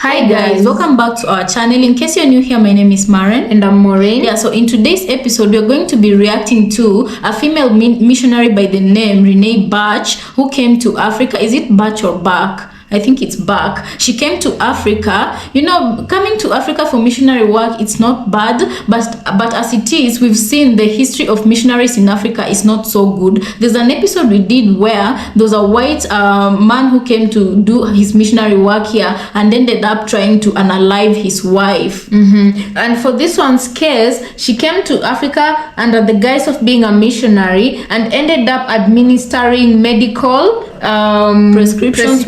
Hi guys, welcome back to our channel. In case you're new here, my name is Maren and I'm Maureen. Yeah, so in today's episode we're going to be reacting to a female missionary by the name Renee Batch, who came to Africa. Is it Batch or Back? I think it's Back. She came to Africa. You know, coming to Africa for missionary work, it's not bad, but as it is, we've seen the history of missionaries in Africa is not so good. There's an episode we did where there was a white man who came to do his missionary work here and ended up trying to unalive his wife. And for this one's case, she came to Africa under the guise of being a missionary and ended up administering medical prescriptions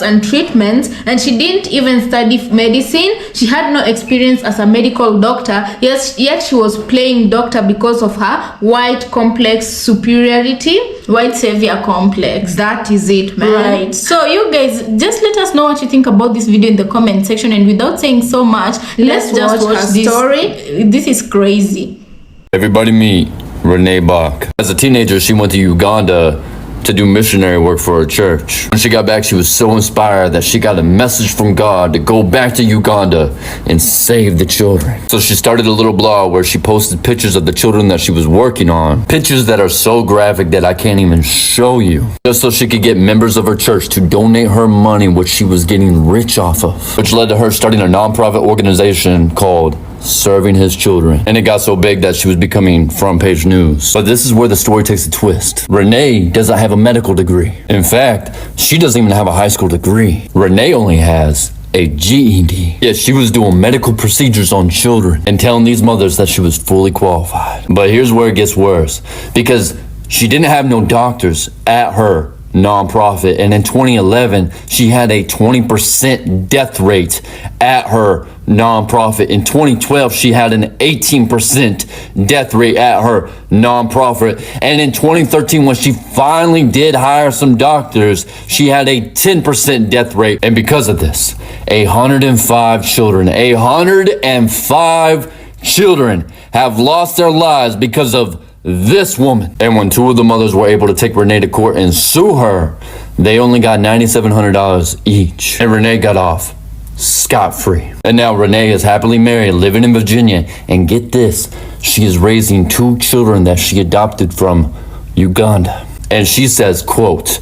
and treatments, and she didn't even study medicine. She had no experience as a medical doctor, yet she was playing doctor because of her white complex superiority, white savior complex. That is it, man. Right. So you guys, just let us know what you think about this video in the comment section, and without saying so much, let's just watch this story. This is crazy. Everybody meet Renee Bach. As a teenager, she went to Uganda to do missionary work for her church. When she got back, she was so inspired that she got a message from God to go back to Uganda and save the children. So she started a little blog where she posted pictures of the children that she was working on. Pictures that are so graphic that I can't even show you. Just so she could get members of her church to donate her money, which she was getting rich off of. Which led to her starting a nonprofit organization called Serving His Children. And it got so big that she was becoming front page news. But this is where the story takes a twist. Renee doesn't have a medical degree. In fact, she doesn't even have a high school degree. Renee only has a GED. Yet she was doing medical procedures on children and telling these mothers that she was fully qualified. But here's where it gets worse, because she didn't have no doctors at her nonprofit, and in 2011 she had a 20% death rate at her nonprofit. In 2012 she had an 18% death rate at her nonprofit, and in 2013 when she finally did hire some doctors, she had a 10% death rate. And because of this, 105 children have lost their lives because of this woman. And when two of the mothers were able to take Renee to court and sue her, they only got $9,700 each. And Renee got off scot-free. And now Renee is happily married, living in Virginia. And get this, she is raising two children that she adopted from Uganda. And she says, quote,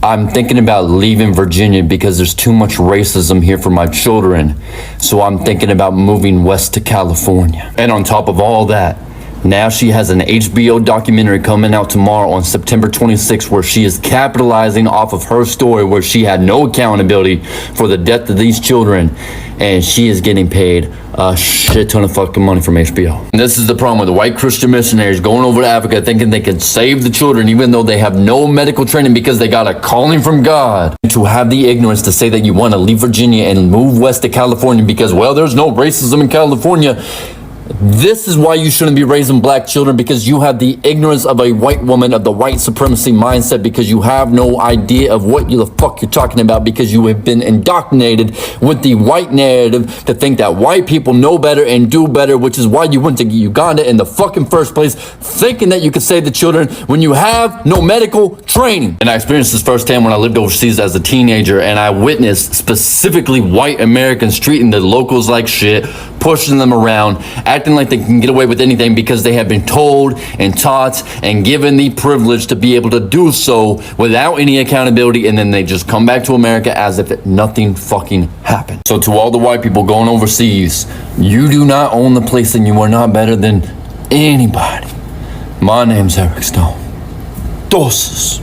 "I'm thinking about leaving Virginia because there's too much racism here for my children. So I'm thinking about moving west to California." And on top of all that, now she has an HBO documentary coming out tomorrow on September 26th where she is capitalizing off of her story where she had no accountability for the death of these children, and she is getting paid a shit ton of fucking money from HBO. And this is the problem with the white Christian missionaries going over to Africa thinking they can save the children even though they have no medical training because they got a calling from God. And to have the ignorance to say that you want to leave Virginia and move west to California because, well, there's no racism in California. This is why you shouldn't be raising black children, because you have the ignorance of a white woman, of the white supremacy mindset, because you have no idea of what the fuck you're talking about, because you have been indoctrinated with the white narrative to think that white people know better and do better, which is why you went to Uganda in the fucking first place, thinking that you could save the children when you have no medical training. And I experienced this firsthand when I lived overseas as a teenager, and I witnessed specifically white Americans treating the locals like shit, pushing them around, acting like they can get away with anything because they have been told and taught and given the privilege to be able to do so without any accountability, and then they just come back to America as if nothing fucking happened. So to all the white people going overseas, you do not own the place and you are not better than anybody. My name's Eric Stone. Doses.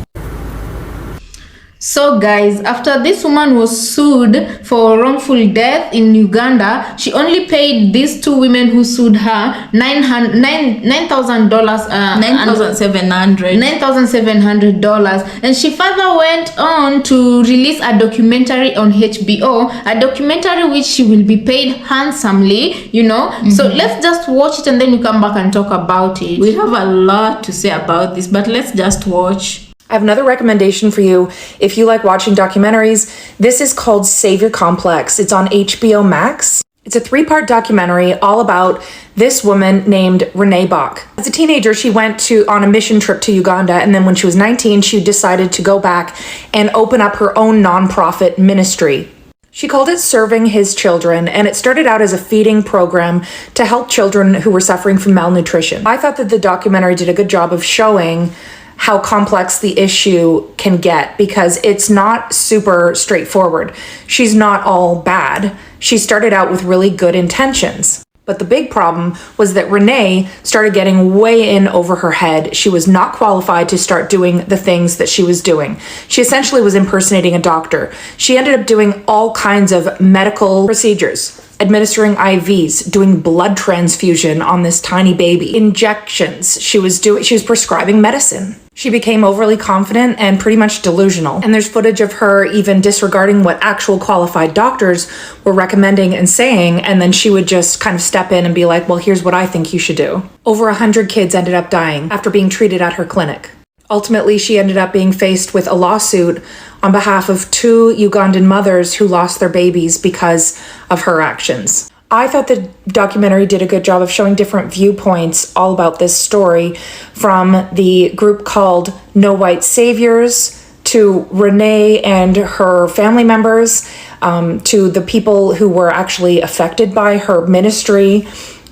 So guys, after this woman was sued for wrongful death in Uganda, she only paid these two women who sued her $9,700, and she further went on to release a documentary on HBO, a documentary which she will be paid handsomely, you know. So let's just watch it and then we come back and talk about it. We have a lot to say about this, but let's just watch. I have another recommendation for you if you like watching documentaries. This is called Savior Complex. It's on HBO Max. It's a 3-part documentary all about this woman named Renee Bach. As a teenager, she went on a mission trip to Uganda, and then when she was 19, she decided to go back and open up her own nonprofit ministry. She called it Serving His Children, and it started out as a feeding program to help children who were suffering from malnutrition. I thought that the documentary did a good job of showing how complex the issue can get, because it's not super straightforward. She's not all bad. She started out with really good intentions. But the big problem was that Renee started getting way in over her head. She was not qualified to start doing the things that she was doing. She essentially was impersonating a doctor. She ended up doing all kinds of medical procedures, administering IVs, doing blood transfusion on this tiny baby, injections. She was prescribing medicine. She became overly confident and pretty much delusional. And there's footage of her even disregarding what actual qualified doctors were recommending and saying, and then she would just kind of step in and be like, well, here's what I think you should do. Over 100 kids ended up dying after being treated at her clinic. Ultimately, she ended up being faced with a lawsuit on behalf of 2 Ugandan mothers who lost their babies because of her actions. I thought the documentary did a good job of showing different viewpoints all about this story, from the group called No White Saviors to Renee and her family members, to the people who were actually affected by her ministry,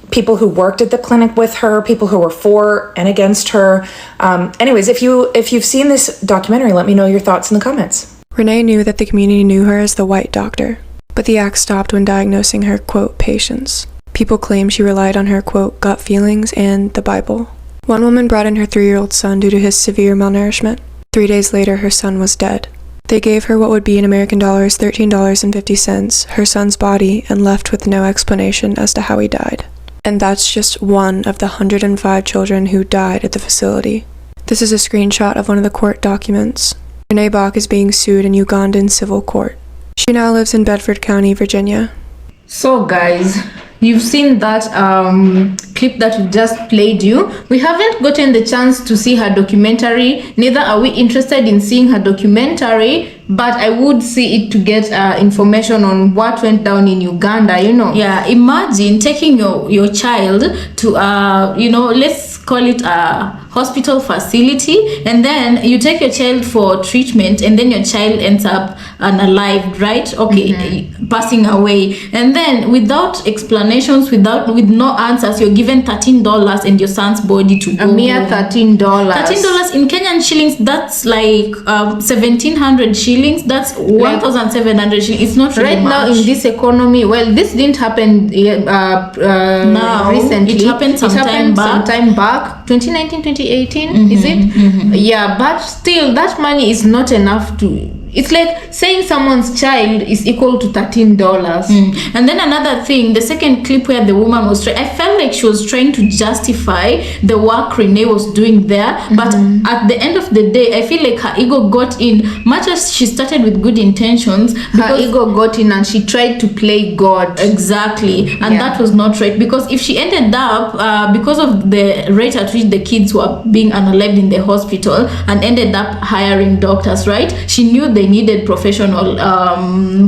people who worked at the clinic with her, people who were for and against her. Anyways, if you've seen this documentary, let me know your thoughts in the comments. Renee knew that the community knew her as the white doctor, but the act stopped when diagnosing her, quote, patients. People claim she relied on her, quote, gut feelings and the Bible. One woman brought in her 3-year-old son due to his severe malnourishment. 3 days later, her son was dead. They gave her what would be in American dollars $13.50, her son's body, and left with no explanation as to how he died. And that's just one of the 105 children who died at the facility. This is a screenshot of one of the court documents. Renee Bach is being sued in Ugandan civil court. She now lives in Bedford County, Virginia. So guys, you've seen that clip that we just played you. We haven't gotten the chance to see her documentary, neither are we interested in seeing her documentary, but I would see it to get information on what went down in Uganda, you know. Yeah, imagine taking your child to let's call it a hospital facility, and then you take your child for treatment, and then your child ends up unalived, right? Okay, passing away, and then without explanations, with no answers, you're given $13 and your son's body to go. A mere $13. $13 in Kenyan shillings, that's like 1,700 shillings. That's 1,700 shillings. It's not really right much. Now in this economy. Well, this didn't happen now. Recently. It happened sometime back. 2019, 2018, is it? Yeah, but still, that money is not enough to. It's like saying someone's child is equal to $13. And then another thing, the second clip where the woman was I felt like she was trying to justify the work Renee was doing there, but at the end of the day, I feel like her ego got in. Much as she started with good intentions, her ego got in and she tried to play God. Exactly, and that was not right, because if she ended up because of the rate at which the kids were being unalived in the hospital, and ended up hiring doctors, right? She knew they needed professional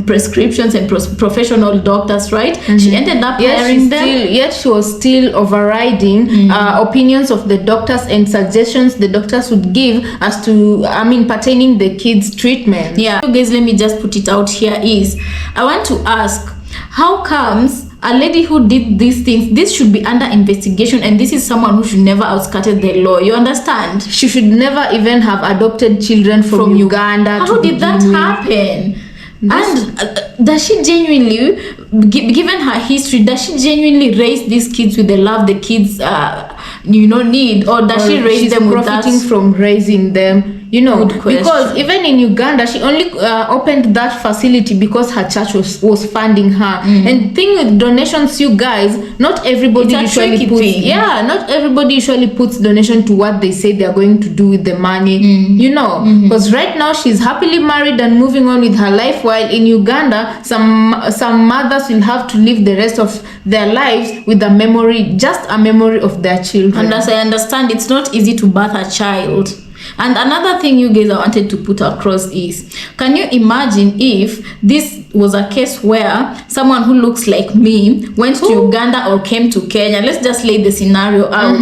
prescriptions and professional doctors, right? She ended up hiring them. Yet she was still overriding opinions of the doctors and suggestions the doctors would give as to, pertaining the kids' treatment. Yeah. So guys, let me just put it out here is, I want to ask, how comes a lady who did these things, this should be under investigation, and this is someone who should never outskirted the law, you understand? She should never even have adopted children from Uganda. How did that happen? And does she genuinely, given her history, does she genuinely raise these kids with the love the kids need, or does she raise them with profiting from raising them? Because even in Uganda, she only opened that facility because her church was funding her. And thing with donations, you guys, not everybody usually puts donation to what they say they are going to do with the money. Because right now she's happily married and moving on with her life, while in Uganda, some mothers will have to live the rest of their lives with a memory of their children. And as I understand, it's not easy to birth a child. And another thing you guys I wanted to put across is, can you imagine if this was a case where someone who looks like me went to Uganda or came to Kenya. Let's just lay the scenario out.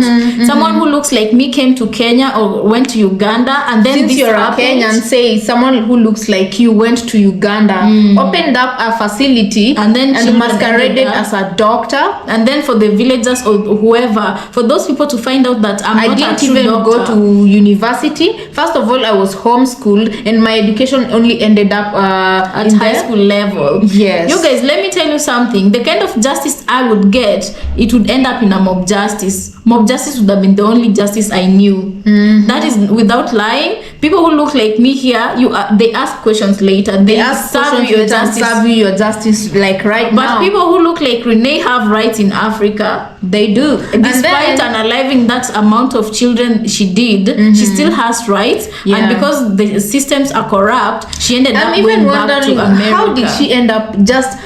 Someone who looks like me came to Kenya or went to Uganda, and then since this you're happened. a Kenyan, say someone who looks like you went to Uganda, opened up a facility, And then children masqueraded ended up- as a doctor. And then for the villagers or whoever, for those people to find out that I'm I not didn't a true even doctor. go to university. First of all, I was homeschooled, and my education only ended up At in high the- school level. Yes. You guys, let me tell you something. The kind of justice I would get, it would end up in a mob justice. Mob justice would have been the only justice I knew. That is without lying. People who look like me here, they ask questions later. They ask serve questions you your later and justice. serve you your justice like right But now. people who look like Renee have rights in Africa. They do. Despite unaliving that amount of children she did, she still has rights. Yeah. And because the systems are corrupt, she ended up I'm going even back to wondering America. how did she end up just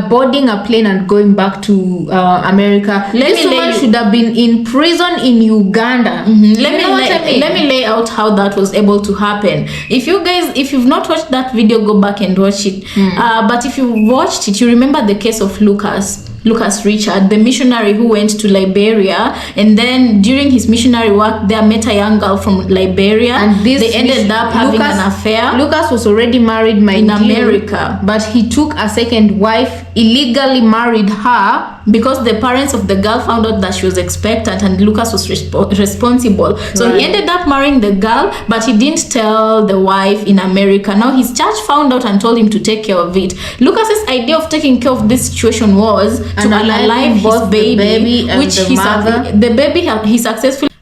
boarding a plane and going back to America? This woman should have been in prison in Uganda. Let me lay out how that was able to happen. If you've not watched that video, go back and watch it. But if you watched it, you remember the case of Lucas Richard, the missionary who went to Liberia, and then during his missionary work there met a young girl from Liberia, And they ended up having an affair. Lucas was already married In America. but he took a second wife, illegally married her. Because the parents of the girl found out that she was expectant and Lucas was responsible. So Right. he ended up marrying the girl, but he didn't tell the wife in America. Now his church found out and told him to take care of it. Lucas's idea of taking care of this situation was to unalive both his the baby and which the mother.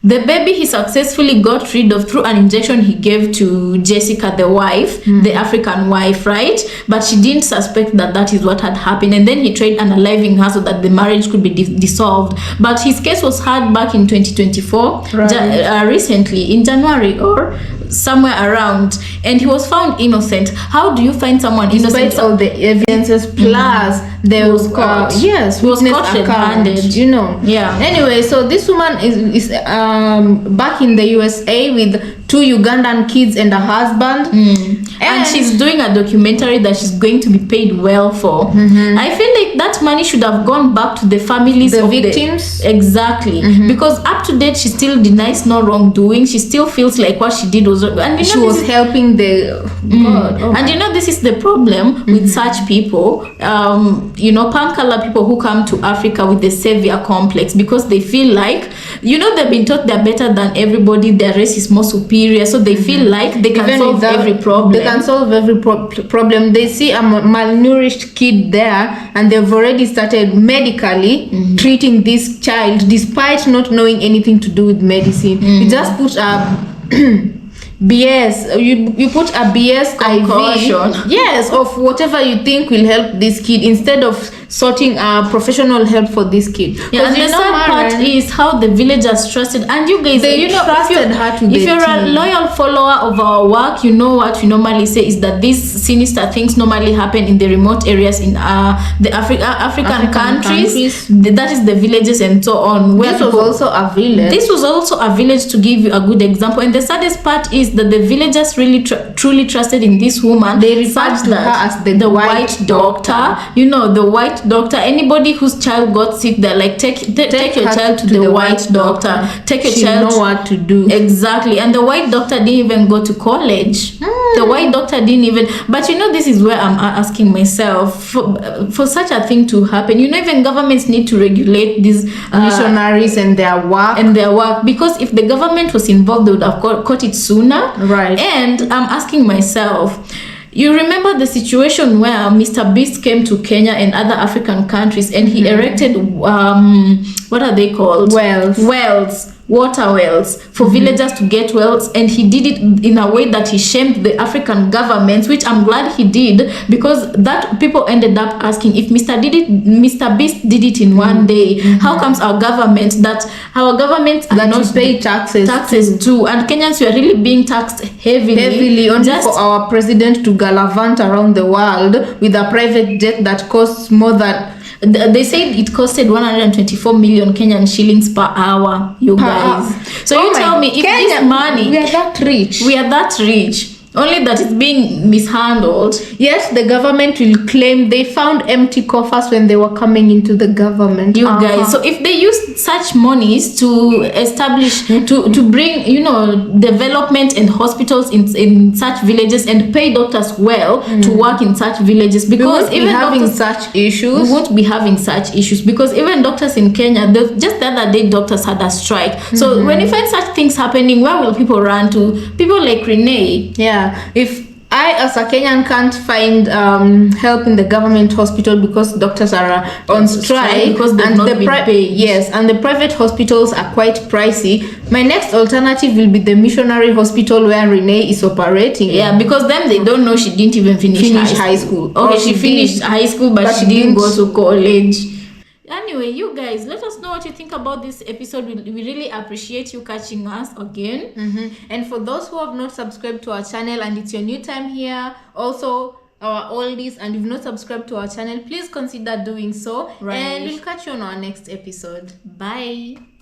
The baby he successfully got rid of through an injection he gave to Jessica, the wife, the African wife, right? But she didn't suspect that is what had happened. And then he tried unaliving her so that the marriage could be dissolved. But his case was heard back in 2024, Right. recently in January or somewhere around, and he was found innocent. How do you find someone innocent? Despite all the evidences, plus there was caught. yes, He was witness caught account, red-handed. you know. Yeah. Anyway, so this woman is back in the USA with 2 Ugandan kids and a husband. And she's doing a documentary that she's going to be paid well for. I feel like that money should have gone back to the families The of victims? Exactly. Because up to date she still denies no wrongdoing. She still feels like what she did was, and She was helping the God. Oh. and this is the problem with such people, palm color people who come to Africa with the savior complex, because they feel like, they've been taught they're better than everybody, their race is more superior, so they feel like they can Even solve without- every problem. They can solve every problem. They see a malnourished kid there, and they've already started medically treating this child, despite not knowing anything to do with medicine. You just put a BS. You put a BS Concoction. IV, yes, of whatever you think will help this kid, instead of sorting professional help for this kid. Yeah, and the sad part is how the villagers trusted, and you guys, They trusted her to if the you're a T. loyal follower of our work, you know what we normally say is that these sinister things normally happen in the remote areas in the African countries. That is the villages and so on. Where This was also a village. This was also a village, to give you a good example. And the saddest part is that the villagers really truly trusted in this woman. They referred to her as the white doctor. The white doctor. Anybody whose child got sick, they're like, take your child to the white doctor. Take your child. Know what to do. Exactly. And the white doctor didn't even go to college. The white doctor didn't even. But this is where I'm asking myself, for such a thing to happen, even governments need to regulate these missionaries and their work. Because if the government was involved, they would have caught it sooner. Right. And I'm asking myself, you remember the situation where Mr. Beast came to Kenya and other African countries, and he erected what are they called? Water wells for villagers to get wells, and he did it in a way that he shamed the African governments, which I'm glad he did, because that people ended up asking, if Mr. Beast did it in one day, how comes our governments are not pay taxes too, and Kenyans were really being taxed heavily only for our president to gallivant around the world with a private jet that costs more than. They said it costed 124 million Kenyan shillings per hour, you guys. So you tell me, if Kenya, this money, we are that rich. only that it's being mishandled. Yes, the government will claim they found empty coffers when they were coming into the government. You guys, so if they use such monies to establish, to bring, you know, development and hospitals in such villages and pay doctors well to work in such villages, because even having such issues, we won't be having such issues, because even doctors in Kenya, just the other day, doctors had a strike. So when you find such things happening, where will people run to? People like Renee. Yeah, if I as a Kenyan can't find help in the government hospital because doctors are on strike, because they've not been paid. Yes, and the private hospitals are quite pricey, my next alternative will be the missionary hospital where Renee is operating. Yeah, because them, they don't know she didn't even finish high school. Okay, she finished high school, but she didn't go to college. Anyway, you guys, let us know what you think about this episode. We really appreciate you catching us again. And for those who have not subscribed to our channel and it's your new time here, also our oldies, and you've not subscribed to our channel, please consider doing so. Right. And we'll catch you on our next episode. Bye.